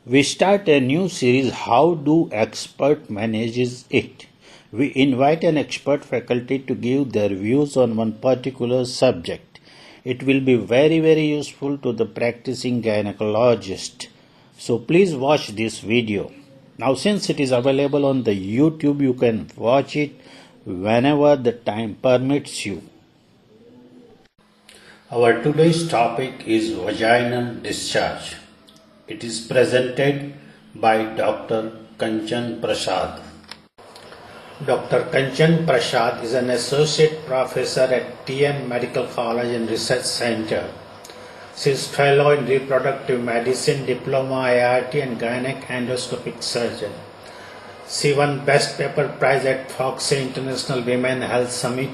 We start a new series, How Do Expert Manages It? We invite an expert faculty to give their views on one particular subject. It will be very useful to the practicing gynecologist. So please watch this video. Now since it is available on the YouTube, you can watch it whenever the time permits you. Our today's topic is vaginal discharge. It is presented by Dr. Kanchan Prasad. Dr. Kanchan Prasad is an associate professor at TM Medical College and Research Center. She is fellow in reproductive medicine, diploma IRT and gynec endoscopic surgeon. She won Best Paper Prize at Foxy International Women Health Summit,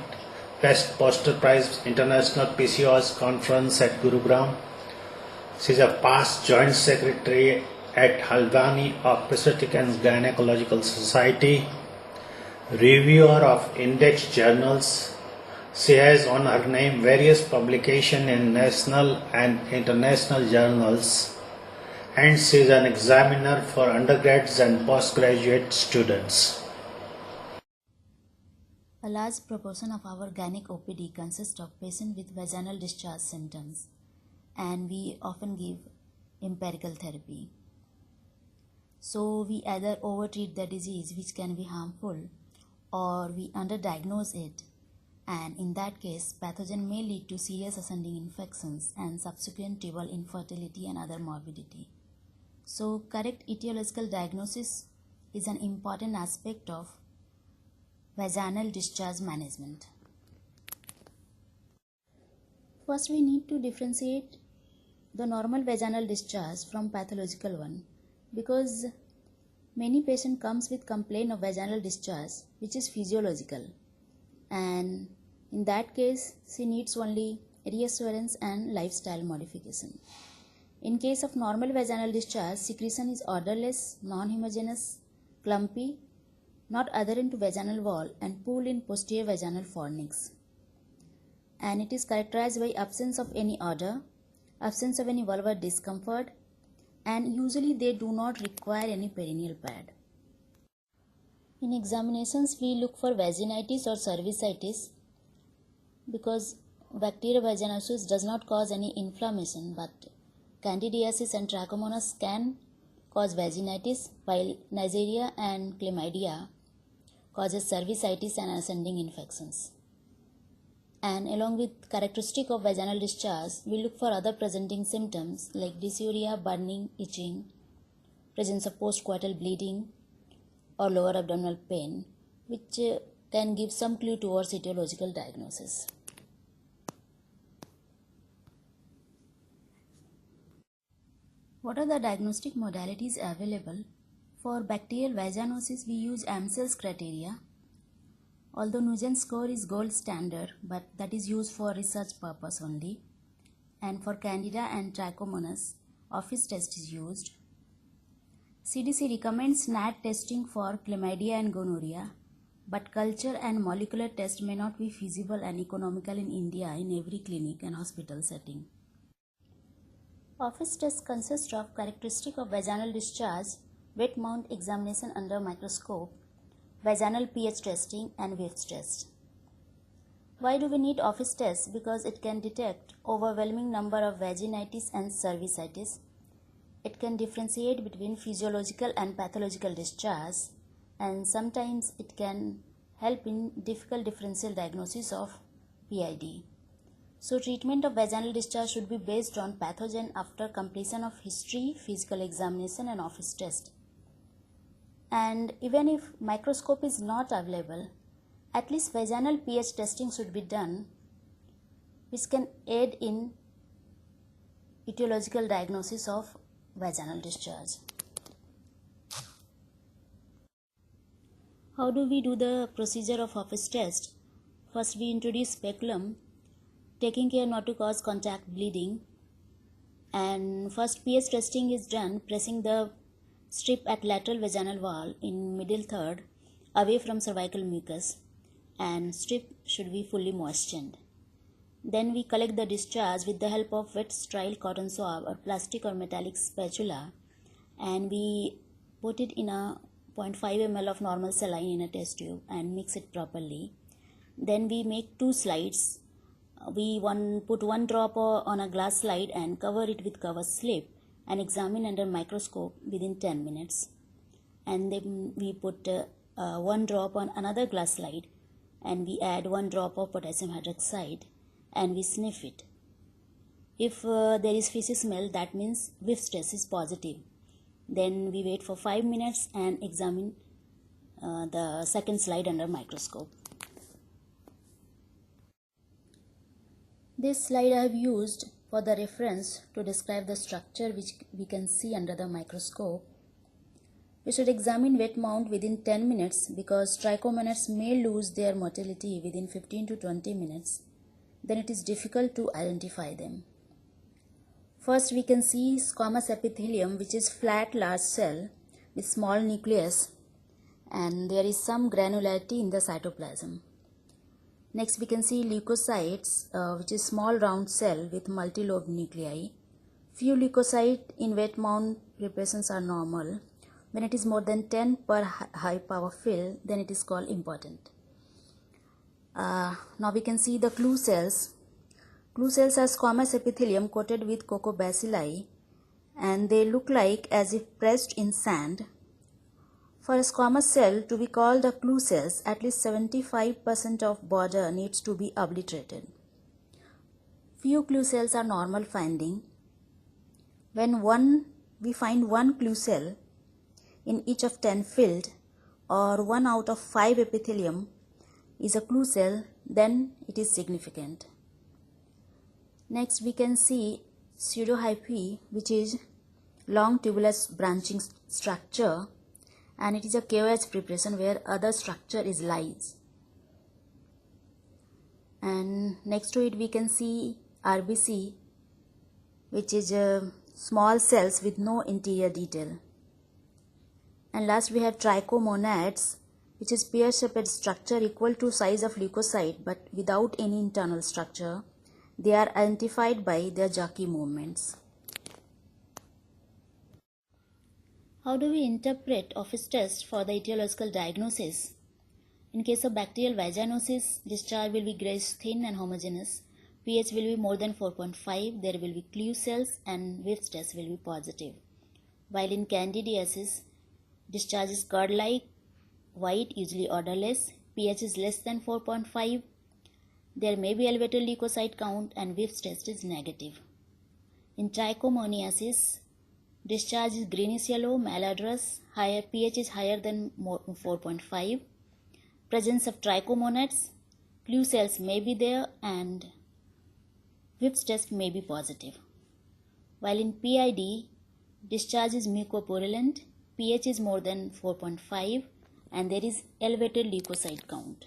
Best Poster Prize International PCOS Conference at Gurugram. She is a past Joint Secretary at Haldwani Obstetrics and Gynecological Society, reviewer of index journals. She has on her name various publications in national and international journals, and she is an examiner for undergrads and postgraduate students. A large proportion of our gynec OPD consists of patients with vaginal discharge symptoms, and we often give empirical therapy. So we either overtreat the disease, which can be harmful, or we underdiagnose it, and in that case pathogen may lead to serious ascending infections and subsequent tubal infertility and other morbidity. So correct etiological diagnosis is an important aspect of vaginal discharge management. First, we need to differentiate the normal vaginal discharge from pathological one, because many patient comes with complaint of vaginal discharge which is physiological, and in that case she needs only reassurance and lifestyle modification. In case of normal vaginal discharge, secretion is odorless, non-homogeneous, clumpy, not adherent to vaginal wall and pool in posterior vaginal fornix, and it is characterized by absence of any odor, absence of any vulvar discomfort, and usually they do not require any perineal pad. In examinations, we look for vaginitis or cervicitis because bacterial vaginosis does not cause any inflammation, but candidiasis and trichomonas can cause vaginitis, while Neisseria and chlamydia causes cervicitis and ascending infections. And along with characteristic of vaginal discharge, we look for other presenting symptoms like dysuria, burning, itching, presence of postcoital bleeding or lower abdominal pain, which can give some clue towards etiological diagnosis. What are the diagnostic modalities available? For bacterial vaginosis, we use Amsel's criteria. Although Nugent score is gold standard, but that is used for research purpose only. And for Candida and Trichomonas, office test is used. CDC recommends NAT testing for chlamydia and gonorrhea, but culture and molecular test may not be feasible and economical in India in every clinic and hospital setting. Office test consists of characteristic of vaginal discharge, wet mount examination under microscope, vaginal pH testing and Whiff's test. Why do we need office test? Because it can detect overwhelming number of vaginitis and cervicitis. It can differentiate between physiological and pathological discharge, and sometimes it can help in difficult differential diagnosis of PID. So treatment of vaginal discharge should be based on pathogen after completion of history, physical examination and office test. And even if microscope is not available, at least vaginal pH testing should be done, which can aid in etiological diagnosis of vaginal discharge. How do we do the procedure of office test? First, we introduce speculum, taking care not to cause contact bleeding. And first pH testing is done pressing the strip at lateral vaginal wall in middle third away from cervical mucus, and strip should be fully moistened. Then we collect the discharge with the help of wet sterile cotton swab or plastic or metallic spatula and we put it in a 0.5 ml of normal saline in a test tube and mix it properly. Then we make 2 slides. We put 1 drop on a glass slide and cover it with cover slip and examine under microscope within 10 minutes. And then we put 1 drop on another glass slide and we add 1 drop of potassium hydroxide and we sniff it. If there is fishy smell, that means whiff test is positive. Then we wait for 5 minutes and examine the second slide under microscope. This slide I have used for the reference to describe the structure which we can see under the microscope. We should examine wet mount within 10 minutes because trichomonads may lose their motility within 15 to 20 minutes. Then it is difficult to identify them. First we can see squamous epithelium, which is flat large cell with small nucleus, and there is some granularity in the cytoplasm. Next we can see leukocytes, which is small round cell with multi-lobed nuclei. Few leukocytes in wet mount repressions are normal. When it is more than 10 per high power fill, then it is called important. Now we can see the clue cells. Clue cells are squamous epithelium coated with cocobacilli, and they look like as if pressed in sand. For a squamous cell to be called a clue cells, at least 75% of border needs to be obliterated. Few clue cells are normal finding. When we find 1 clue cell in each of 10 filled, or 1 out of 5 epithelium is a clue cell, then it is significant. Next we can see pseudohyphae, which is long tubulous branching structure, and it is a KOH preparation where other structure is lies. And next to it we can see RBC, which is small cells with no interior detail. And last we have trichomonads, which is pear-shaped structure equal to size of leukocyte but without any internal structure. They are identified by their jerky movements. How do we interpret office test for the etiological diagnosis? In case of bacterial vaginosis, discharge will be grayish thin and homogeneous. pH will be more than 4.5. There will be clue cells and whiff test will be positive. While in candidiasis, discharge is curd-like, white, usually odorless. pH is less than 4.5. There may be elevated leukocyte count and whiff test is negative. In trichomoniasis, discharge is greenish yellow, malodorous, higher pH is higher than 4.5. Presence of trichomonads, clue cells may be there and whiff test may be positive. While in PID, discharge is mucopurulent, pH is more than 4.5 and there is elevated leukocyte count.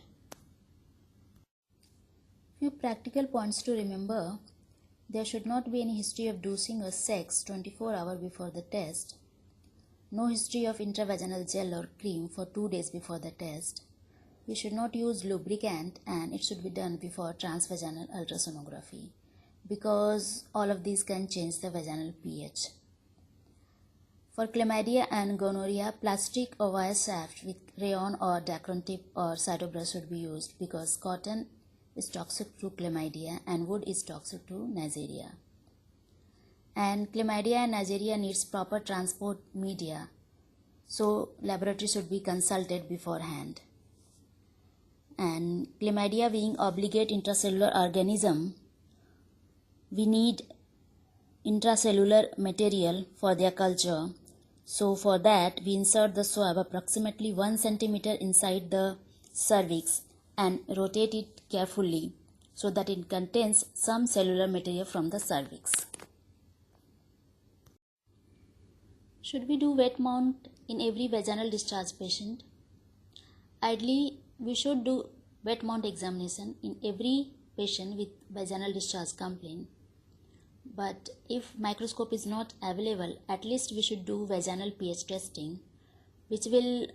Few practical points to remember. There should not be any history of dosing or sex 24 hours before the test. No history of intravaginal gel or cream for 2 days before the test. We should not use lubricant and it should be done before transvaginal ultrasonography because all of these can change the vaginal pH. For chlamydia and gonorrhea, plastic or wire shaft with rayon or dacron tip or cytobrush should be used because cotton is toxic to chlamydia and wood is toxic to Neisseria. And chlamydia and Neisseria needs proper transport media, so laboratory should be consulted beforehand. And chlamydia being obligate intracellular organism, we need intracellular material for their culture. So for that we insert the swab approximately 1 centimeter inside the cervix and rotate it carefully so that it contains some cellular material from the cervix. Should we do wet mount in every vaginal discharge patient? Ideally, we should do wet mount examination in every patient with vaginal discharge complaint. But if microscope is not available, at least we should do vaginal pH testing, which will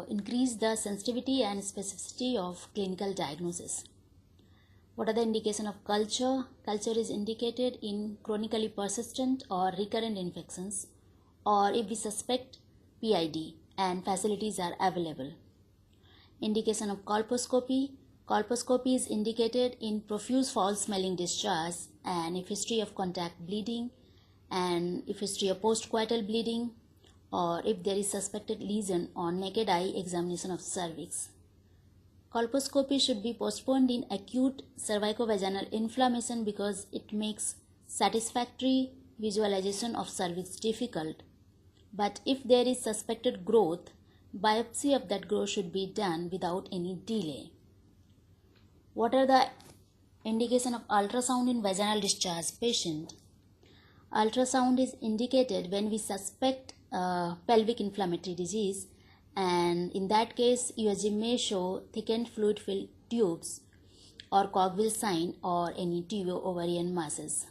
increase the sensitivity and specificity of clinical diagnosis. What are the indications of culture? Culture is indicated in chronically persistent or recurrent infections or if we suspect PID and facilities are available. Indication of colposcopy. Colposcopy is indicated in profuse foul-smelling discharge and if history of contact bleeding and if history of postcoital bleeding or if there is suspected lesion on naked eye examination of cervix. Colposcopy should be postponed in acute cervicovaginal inflammation because it makes satisfactory visualization of cervix difficult. But if there is suspected growth, biopsy of that growth should be done without any delay. What are the indications of ultrasound in vaginal discharge patient? Ultrasound is indicated when we suspect pelvic inflammatory disease, and in that case USG may show thickened fluid-filled tubes or Cogwheel sign or any tubeo-ovarian masses.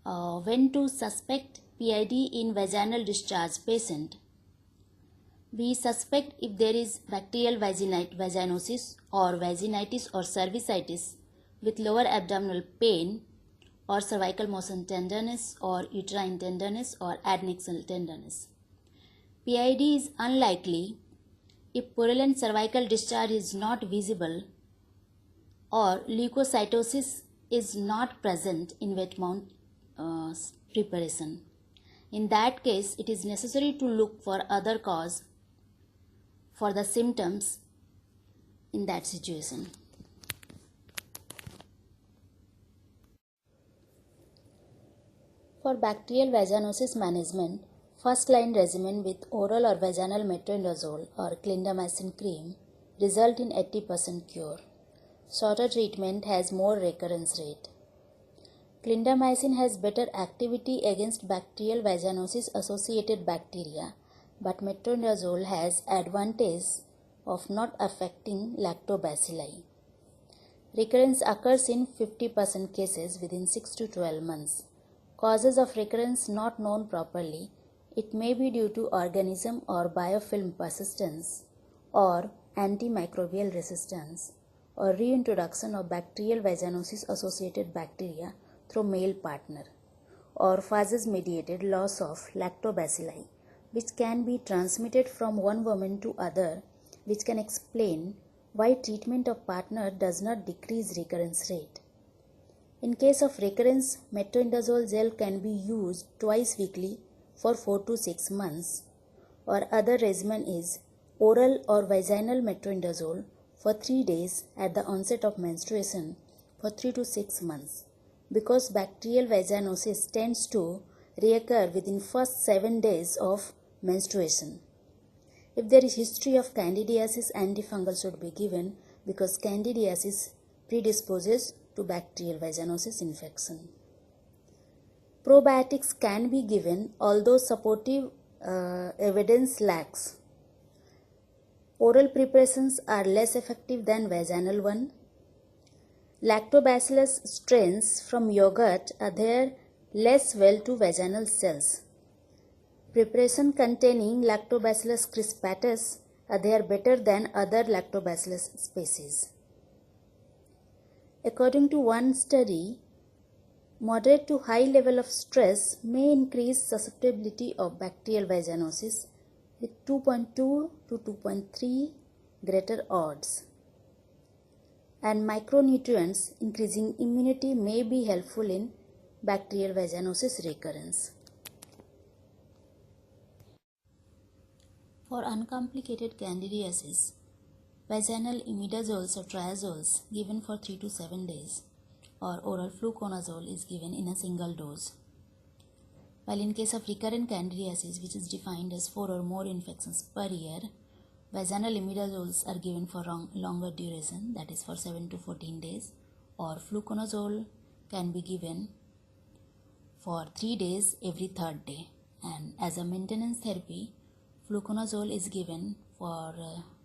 When to suspect PID in vaginal discharge patient? We suspect if there is bacterial vaginosis or vaginitis or cervicitis with lower abdominal pain or cervical motion tenderness or uterine tenderness or adnexal tenderness. PID is unlikely if purulent cervical discharge is not visible or leukocytosis is not present in wet mount preparation. In that case, it is necessary to look for other cause for the symptoms in that situation. For bacterial vaginosis management, first-line regimen with oral or vaginal metronidazole or clindamycin cream result in 80% cure. Shorter treatment has more recurrence rate. Clindamycin has better activity against bacterial vaginosis associated bacteria, but metronidazole has advantage of not affecting lactobacilli. Recurrence occurs in 50% cases within 6 to 12 months. Causes of recurrence not known properly. It may be due to organism or biofilm persistence or antimicrobial resistance or reintroduction of bacterial vaginosis associated bacteria through male partner or phases mediated loss of lactobacilli, which can be transmitted from one woman to other, which can explain why treatment of partner does not decrease recurrence rate. In case of recurrence, metronidazole gel can be used twice weekly for 4 to 6 months, or other regimen is oral or vaginal metronidazole for 3 days at the onset of menstruation for 3 to 6 months, because bacterial vaginosis tends to reoccur within first 7 days of menstruation. If there is history of candidiasis, antifungal should be given because candidiasis predisposes to bacterial vaginosis infection. Probiotics can be given although supportive evidence lacks. Oral preparations are less effective than vaginal one. Lactobacillus strains from yogurt adhere less well to vaginal cells. Preparation containing Lactobacillus crispatus adhere better than other Lactobacillus species. According to one study, moderate to high level of stress may increase susceptibility of bacterial vaginosis with 2.2 to 2.3 greater odds. And micronutrients increasing immunity may be helpful in bacterial vaginosis recurrence. For uncomplicated candidiasis, vaginal imidazoles or triazoles given for 3 to 7 days or oral fluconazole is given in a single dose. While in case of recurrent candidiasis, which is defined as 4 or more infections per year, vaginal imidazoles are given for longer duration, that is for 7 to 14 days, or fluconazole can be given for 3 days every 3rd day. And as a maintenance therapy, fluconazole is given for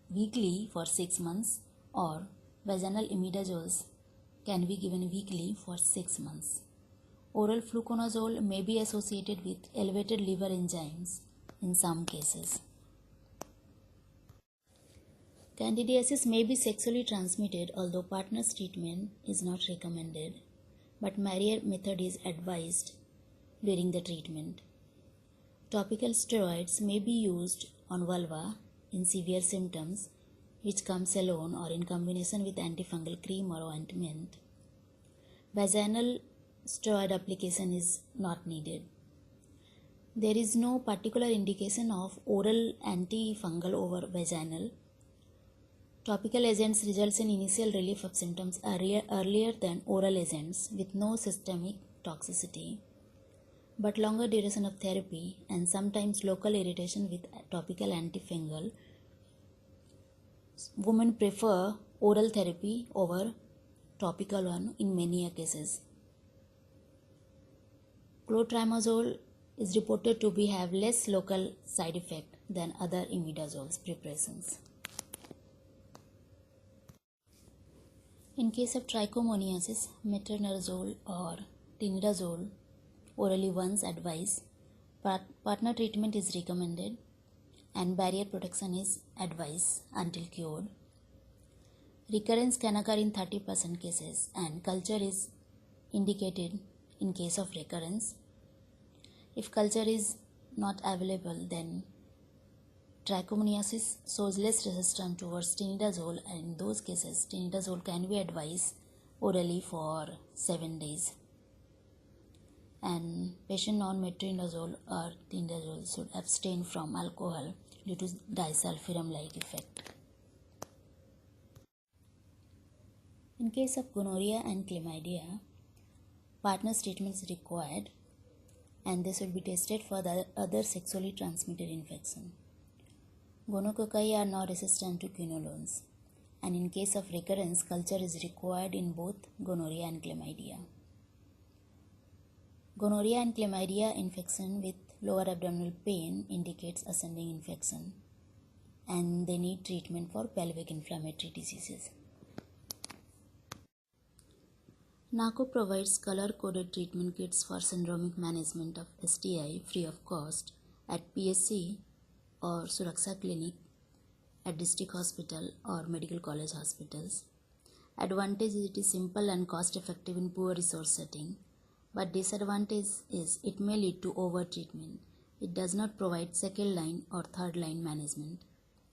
weekly for 6 months, or vaginal imidazoles can be given weekly for 6 months. Oral fluconazole may be associated with elevated liver enzymes in some cases. Candidiasis may be sexually transmitted, although partner's treatment is not recommended, but Marier method is advised during the treatment. Topical steroids may be used on vulva in severe symptoms, which comes alone or in combination with antifungal cream or ointment. Vaginal steroid application is not needed. There is no particular indication of oral antifungal over vaginal. Topical agents results in initial relief of symptoms earlier than oral agents with no systemic toxicity, but longer duration of therapy and sometimes local irritation with topical antifungal. Women prefer oral therapy over topical one in many cases. Clotrimazole is reported to have less local side effect than other imidazole preparations. In case of trichomoniasis, metronidazole or tinidazole orally once advised. Partner treatment is recommended and barrier protection is advised until cured. Recurrence can occur in 30% cases and culture is indicated in case of recurrence. If culture is not available, then trichomoniasis shows less resistance towards tinidazole, and in those cases tinidazole can be advised orally for 7 days. And patient on metronidazole or tinidazole should abstain from alcohol due to disulfiram-like effect. In case of gonorrhea and chlamydia, partners treatment is required and they should be tested for the other sexually transmitted infection. Gonococci are not resistant to quinolones, and in case of recurrence, culture is required in both gonorrhea and chlamydia. Gonorrhea and chlamydia infection with lower abdominal pain indicates ascending infection, and they need treatment for pelvic inflammatory diseases. NACO provides color-coded treatment kits for syndromic management of STI free of cost at PSC or Suraksha Clinic at district hospital or medical college hospitals. Advantage is it is simple and cost-effective in poor resource setting, but disadvantage is it may lead to over-treatment. It does not provide second-line or third-line management,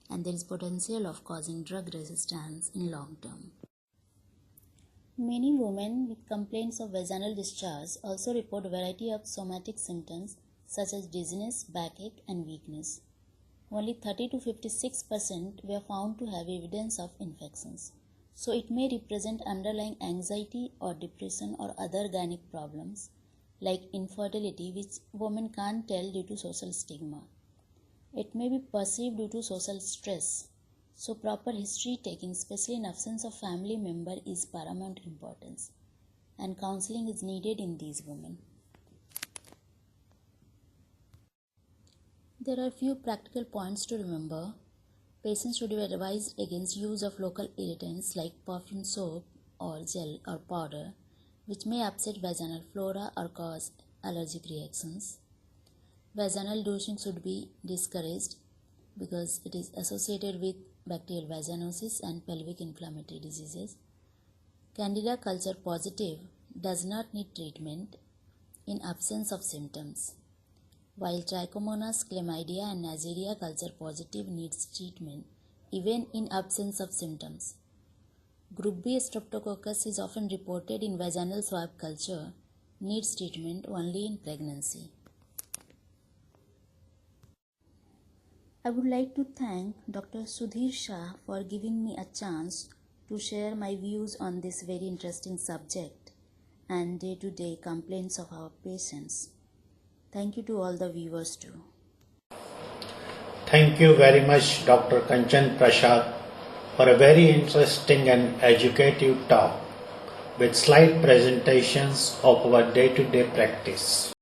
and there is potential of causing drug resistance in long term. Many women with complaints of vaginal discharge also report a variety of somatic symptoms such as dizziness, backache, and weakness. Only 30 to 56% were found to have evidence of infections. So it may represent underlying anxiety or depression or other gynec problems like infertility, which women can't tell due to social stigma. It may be perceived due to social stress. So proper history taking, especially in absence of family member, is paramount importance, and counseling is needed in these women. There are few practical points to remember. Patients should be advised against use of local irritants like perfume soap or gel or powder, which may upset vaginal flora or cause allergic reactions. Vaginal douching should be discouraged because it is associated with bacterial vaginosis and pelvic inflammatory diseases. Candida culture positive does not need treatment in absence of symptoms, while Trichomonas, chlamydia and Neisseria culture positive needs treatment even in absence of symptoms. Group B Streptococcus is often reported in vaginal swab culture, needs treatment only in pregnancy. I would like to thank Dr.Sudhir Shah for giving me a chance to share my views on this very interesting subject and day-to-day complaints of our patients. Thank you to all the viewers too. Thank you very much, Dr. Kanchan Prasad, for a very interesting and educative talk with slide presentations of our day-to-day practice.